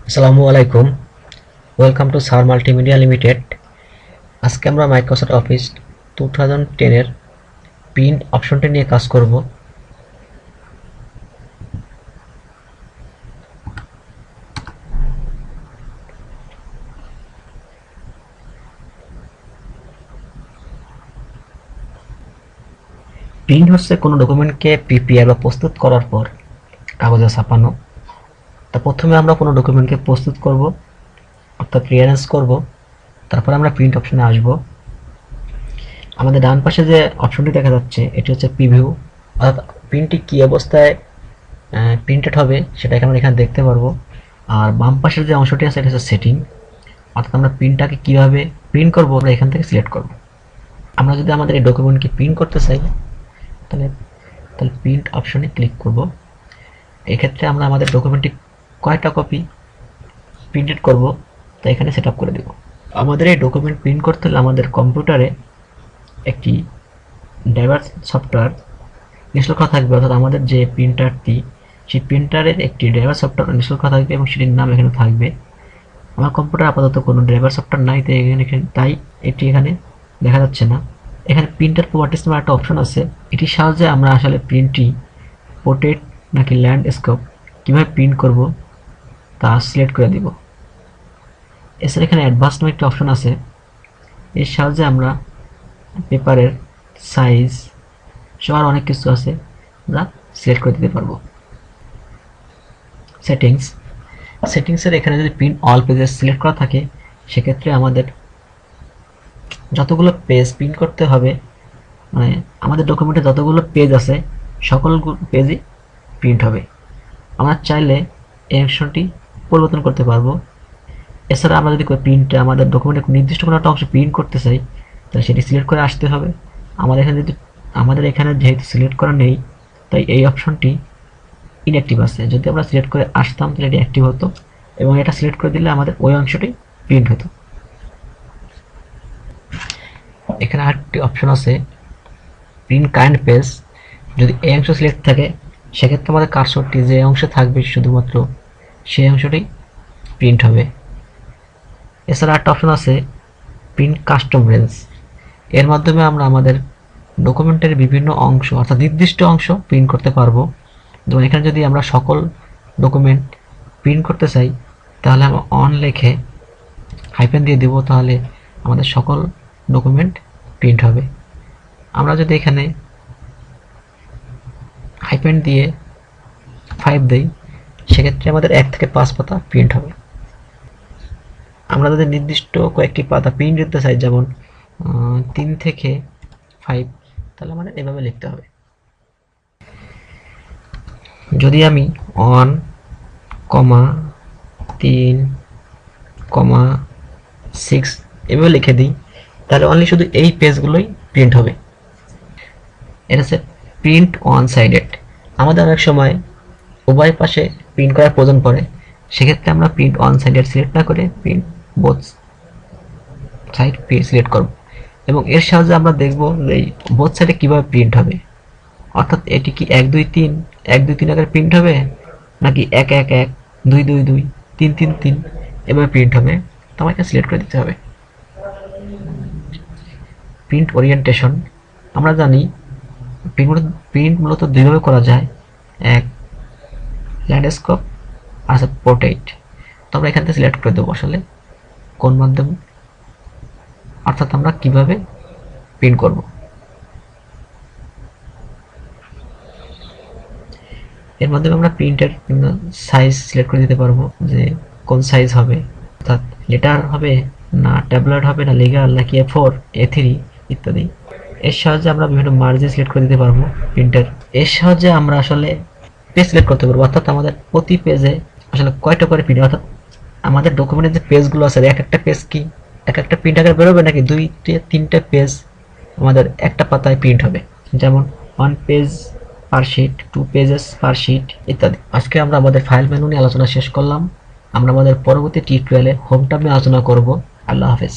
আসসালামু আলাইকুম। Welcome to sir multimedia limited. আজকে আমরা মাইক্রোসফট অফিস 2010 এর প্রিন্ট অপশনটি নিয়ে কাজ করব। প্রিন্ট হচ্ছে কোনো ডকুমেন্টকে প্রিপেয়ার বা প্রস্তুত করার পর কাগজে ছাপানো। তা প্রথমে আমরা কোনো ডকুমেন্টকে প্রস্তুত করব, অর্থাৎ রিঅ্যারেঞ্জ করব, তারপর আমরা প্রিন্ট অপশনে আসব। আমাদের ডান পাশে যে অপশনটি দেখা যাচ্ছে এটি হচ্ছে প্রিভিউ, অর্থাৎ প্রিন্টটি কী অবস্থায় প্রিন্টেড হবে সেটা আমরা এখানে দেখতে পারবো। আর বাম পাশের যে অংশটি আছে এটা হচ্ছে সেটিং, অর্থাৎ আমরা প্রিন্টটাকে কীভাবে প্রিন্ট করবো আমরা এখান থেকে সিলেক্ট করব। আমরা যদি আমাদের এই ডকুমেন্টকে প্রিন্ট করতে চাই তাহলে তাহলে প্রিন্ট অপশনে ক্লিক করব। এক্ষেত্রে আমরা আমাদের ডকুমেন্টটি কয়টা কপি প্রিন্টেড করব তা এখানে সেট আপ করে দেব। আমাদের এই ডকুমেন্ট প্রিন্ট করতে হলে আমাদের কম্পিউটারে একটি ড্রাইভার সফটওয়্যার ইনস্টল করা থাকবে, অর্থাৎ আমাদের যে প্রিন্টারটি সেই প্রিন্টারের একটি ড্রাইভার সফটওয়্যার ইনস্টল করা থাকবে এবং সেটির নাম এখানে থাকবে। আমার কম্পিউটার আপাতত কোনো ড্রাইভার সফটওয়্যার নাই, তাই এটি এখানে দেখা যাচ্ছে না। এখানে প্রিন্টার প্রপার্টিস নামে একটা অপশন আছে, এটির সাহায্যে আমরা আসলে প্রিন্টটি পোর্ট্রেট নাকি ল্যান্ডস্কেপ কীভাবে প্রিন্ট করব তা সিলেক্ট করে দিব। এছাড়া এখানে অ্যাডভান্স নামে একটি অপশন আছে, এর সাহায্যে আমরা পেপারের সাইজ সহ অনেক কিছু আছে যা সিলেক্ট করে দিতে পারবো। সেটিংসের এখানে যদি প্রিন্ট অল পেজেস সিলেক্ট করা থাকে সেক্ষেত্রে আমাদের যতগুলো পেজ প্রিন্ট করতে হবে, মানে আমাদের ডকুমেন্টে যতগুলো পেজ আছে সকল পেজই প্রিন্ট হবে। আমরা চাইলে এই অপশনটি পরিবর্তন করতে পারবো। এছাড়া আমরা যদি প্রিন্টে আমাদের ডকুমেন্টে নির্দিষ্ট কোনো একটা অংশ প্রিন্ট করতে চাই তাহলে সেটি সিলেক্ট করে আসতে হবে। আমাদের এখানে যেহেতু সিলেক্ট করা নেই তাই এই অপশনটি ইনঅ্যাক্টিভ আছে। যদি আমরা সিলেক্ট করে আসতাম তাহলে এটি অ্যাক্টিভ হতো এবং এটা সিলেক্ট করে দিলে আমাদের ওই অংশটি প্রিন্ট হতো। এখানে আরেকটি অপশন আছে প্রিন্ট কারেন্ট পেজ। যদি এই অংশ সিলেক্ট থাকে সেক্ষেত্রে আমাদের কার্সরটি যে অংশে থাকবে শুধুমাত্র সেই অংশটি প্রিন্ট হবে। এছাড়া একটা অপশন আছে প্রিন্ট কাস্টম রেঞ্জ। এর মাধ্যমে আমরা আমাদের ডকুমেন্টের বিভিন্ন অংশ অর্থাৎ নির্দিষ্ট অংশ প্রিন্ট করতে পারবো। যেমন এখানে যদি আমরা সকল ডকুমেন্ট প্রিন্ট করতে চাই তাহলে আমরা অন লিখে হাইফেন দিয়ে দেব, তাহলে আমাদের সকল ডকুমেন্ট প্রিন্ট হবে। আমরা যদি এখানে হাইফেন দিয়ে 5 দেই সেক্ষেত্রে আমাদের 1 থেকে 5 পাতা প্রিন্ট হবে। আমরা যদি নির্দিষ্ট কয়েকটি পাতা প্রিন্ট দিতে চাই, যেমন 3 থেকে 5, তাহলে আমাদের এভাবে লিখতে হবে। যদি আমি 1, 3, 6 এভাবে লিখে দিই তাহলে অনলি শুধু এই পেজগুলোই প্রিন্ট হবে। এটা হচ্ছে প্রিন্ট ওয়ান সাইডেড। আমাদের অনেক সময় উভয় পাশে প্রিন্ট করার প্রয়োজন পড়ে, সেক্ষেত্রে আমরা প্রিন্ট ওয়ান সাইডেড সিলেক্ট না করে প্রিন্ট বোথ সাইড সিলেক্ট করব এবং এর সাহায্যে আমরা দেখব যে বোথ সাইডে কীভাবে প্রিন্ট হবে, অর্থাৎ এটি কি 1 2 3 1 2 3 আকারে প্রিন্ট হবে নাকি 1 1 1 2 2 2 3 3 3 এভাবে প্রিন্ট হবে। তো আমাকে সিলেক্ট করে দিতে হবে। Print orientation. আমরা জানি প্রিন্ট মূলত দুইভাবে করা যায়, এক ল্যান্ডস্কেপ আর পোর্ট্রেট। তো আমরা এখান থেকে সিলেক্ট করে দেবো আসলে কোন মাধ্যম, অর্থাৎ আমরা কিভাবে প্রিন্ট করব। এর মাধ্যমে আমরা প্রিন্টের সাইজ সিলেক্ট করে দিতে পারবো যে কোন সাইজ হবে, অর্থাৎ লেটার হবে না ট্যাবলেট হবে না লিগাল নাকি A4 A3 ইত্যাদি। এর সাহায্যে আমরা বিভিন্ন মার্জিন সিলেক্ট করে দিতে পারবো প্রিন্টের। এর সাহায্যে আমরা আসলে পেজ সিলেক্ট করতে পারবো, অর্থাৎ আমাদের প্রতি পেজে আসলে কয়টা করে প্রিন্ট, অর্থাৎ আমাদের ডকুমেন্টের যে পেজগুলো আছে এক একটা পেজ কি এক একটা প্রিন্ট আকারে বেরোবে নাকি 2 3টে পেজ আমাদের একটা পাতায় প্রিন্ট হবে, যেমন 1 পেজ পার শিট, 2 পেজেস পার শিট ইত্যাদি। আজকে আমরা আমাদের ফাইল মেনু নিয়ে আলোচনা শেষ করলাম। আমরা আমাদের পরবর্তী টিউটোরিয়ালে হোম ট্যাব নিয়ে আলোচনা করব। আল্লাহ হাফেজ।